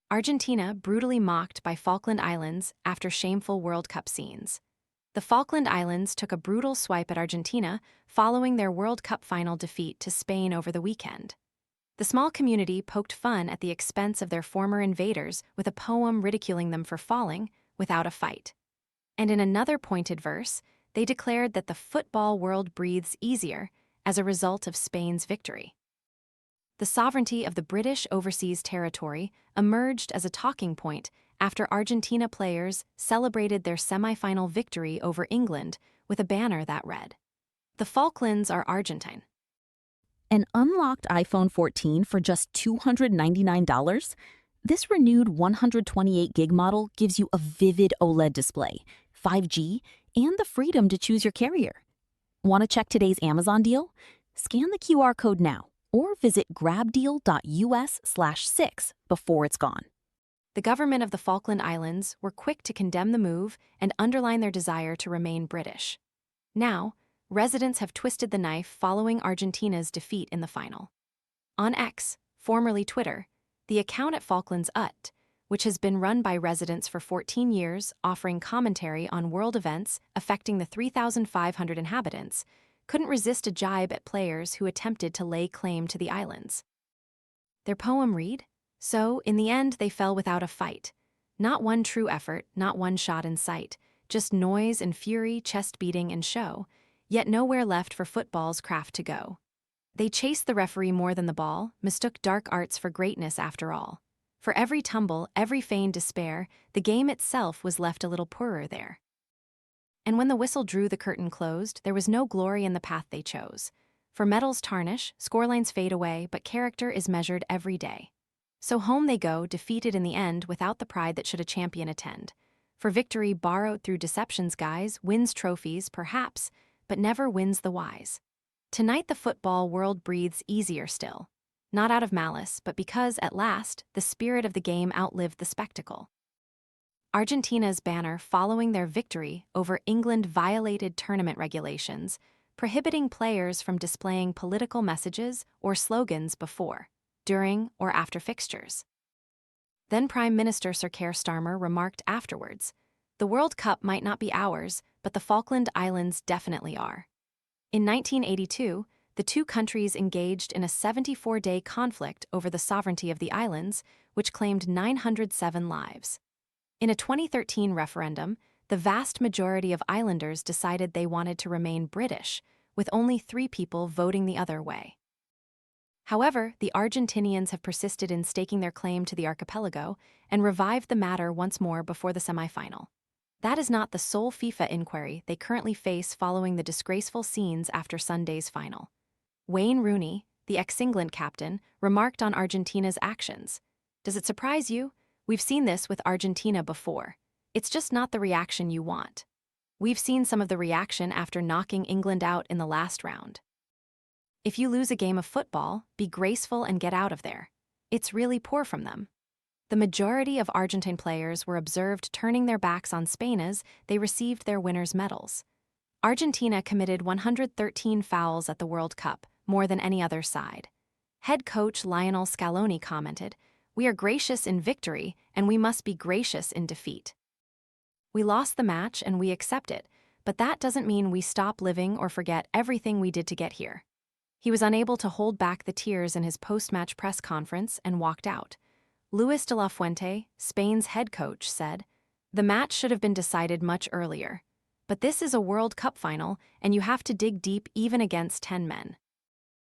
Argentina brutally mocked by Falkland Islands after shameful World Cup scenes. The Falkland Islands took a brutal swipe at Argentina following their World Cup final defeat to Spain over the weekend. The small community poked fun at the expense of their former invaders with a poem ridiculing them for falling without a fight. And in another pointed verse, they declared that the football world breathes easier as a result of Spain's victory. The sovereignty of the British overseas territory emerged as a talking point after Argentina players celebrated their semi-final victory over England with a banner that read, "The Falklands are Argentine." An unlocked iPhone 14 for just $299? This renewed 128 gig model gives you a vivid OLED display, 5G, and the freedom to choose your carrier. Want to check today's Amazon deal? Scan the QR code now or visit grabdeal.us/6 before it's gone. The government of the Falkland Islands were quick to condemn the move and underline their desire to remain British. Now, residents have twisted the knife following Argentina's defeat in the final. On X, formerly Twitter, the account at Falklands UT, which has been run by residents for 14 years offering commentary on world events affecting the 3,500 inhabitants, couldn't resist a jibe at players who attempted to lay claim to the islands. Their poem read, "So, in the end, they fell without a fight. Not one true effort, not one shot in sight, just noise and fury, chest beating and show, yet nowhere left for football's craft to go. They chased the referee more than the ball, mistook dark arts for greatness after all. For every tumble, every feigned despair, the game itself was left a little poorer there. And when the whistle drew the curtain closed, there was no glory in the path they chose. For medals tarnish, scorelines fade away, but character is measured every day. So home they go, defeated in the end, without the pride that should a champion attend. For victory borrowed through deception's guise wins trophies, perhaps, but never wins the wise. Tonight the football world breathes easier still. Not out of malice, but because, at last, the spirit of the game outlived the spectacle." Argentina's banner following their victory over England violated tournament regulations, prohibiting players from displaying political messages or slogans before, during, or after fixtures. Then Prime Minister Sir Keir Starmer remarked afterwards, "The World Cup might not be ours, but the Falkland Islands definitely are." In 1982, the two countries engaged in a 74-day conflict over the sovereignty of the islands, which claimed 907 lives. In a 2013 referendum, the vast majority of islanders decided they wanted to remain British, with only 3 people voting the other way. However, the Argentinians have persisted in staking their claim to the archipelago and revived the matter once more before the semi-final. That is not the sole FIFA inquiry they currently face following the disgraceful scenes after Sunday's final. Wayne Rooney, the ex-England captain, remarked on Argentina's actions. "Does it surprise you? We've seen this with Argentina before. It's just not the reaction you want. We've seen some of the reaction after knocking England out in the last round. If you lose a game of football, be graceful and get out of there. It's really poor from them." The majority of Argentine players were observed turning their backs on Spain as they received their winners' medals. Argentina committed 113 fouls at the World Cup, more than any other side. Head coach Lionel Scaloni commented, "We are gracious in victory, and we must be gracious in defeat. We lost the match and we accept it, but that doesn't mean we stop living or forget everything we did to get here." He was unable to hold back the tears in his post-match press conference and walked out. Luis de la Fuente, Spain's head coach, said, "The match should have been decided much earlier. But this is a World Cup final, and you have to dig deep even against 10 men.